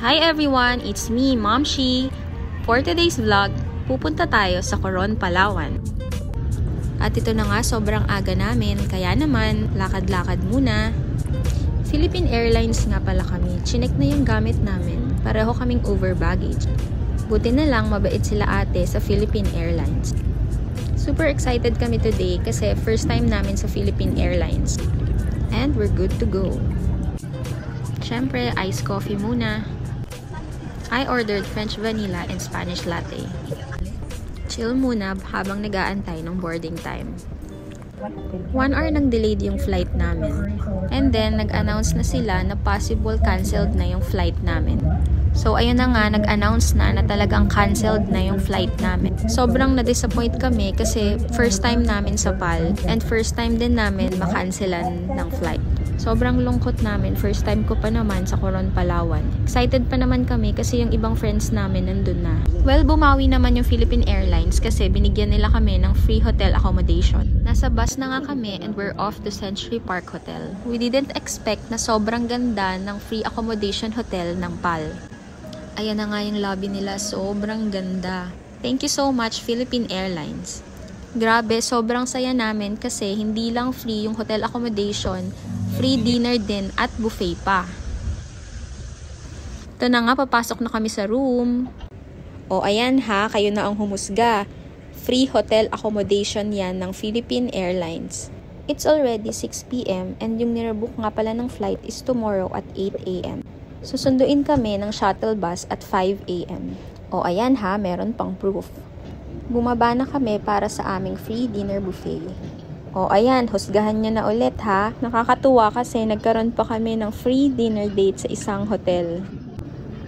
Hi everyone! It's me, Mom Shi. For today's vlog, pupunta tayo sa Coron, Palawan. At ito na nga, sobrang aga namin, kaya naman, lakad-lakad muna. Philippine Airlines nga pala kami. Chinek na yung gamit namin. Pareho kaming over baggage. Buti na lang, mabait sila ate sa Philippine Airlines. Super excited kami today kasi first time namin sa Philippine Airlines. And we're good to go. Siyempre, iced coffee muna. I ordered French vanilla and Spanish latte. Chill muna habang nag-aantay ng boarding time. 1 hour nang delayed yung flight namin. And then, nag-announce na sila na possible canceled na yung flight namin. So, ayun na nga, nag-announce na talagang canceled na yung flight namin. Sobrang na-disappoint kami kasi first time namin sa PAL and first time din namin makancelan ng flight. Sobrang lungkot namin. First time ko pa naman sa Coron, Palawan. Excited pa naman kami kasi yung ibang friends namin nandun na. Well, bumawi naman yung Philippine Airlines kasi binigyan nila kami ng free hotel accommodation. Nasa bus na nga kami and we're off to Century Park Hotel. We didn't expect na sobrang ganda ng free accommodation hotel ng PAL. Ayan na nga yung lobby nila. Sobrang ganda. Thank you so much, Philippine Airlines. Grabe, sobrang saya namin kasi hindi lang free yung hotel accommodation, free dinner din at buffet pa. Ito na nga, papasok na kami sa room. O ayan ha, kayo na ang humusga. Free hotel accommodation yan ng Philippine Airlines. It's already 6 p.m. and yung nirebook nga pala ng flight is tomorrow at 8 a.m. Susunduin kami ng shuttle bus at 5 a.m. O ayan ha, meron pang proof. Bumaba na kami para sa aming free dinner buffet. O ayan, husgahan nyo na ulit ha. Nakakatuwa kasi nagkaroon pa kami ng free dinner date sa isang hotel.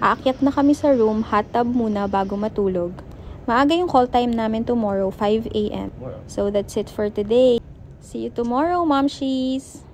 Aakyat na kami sa room, hot tub muna bago matulog. Maaga yung call time namin tomorrow, 5 a.m. So that's it for today. See you tomorrow, Momshies!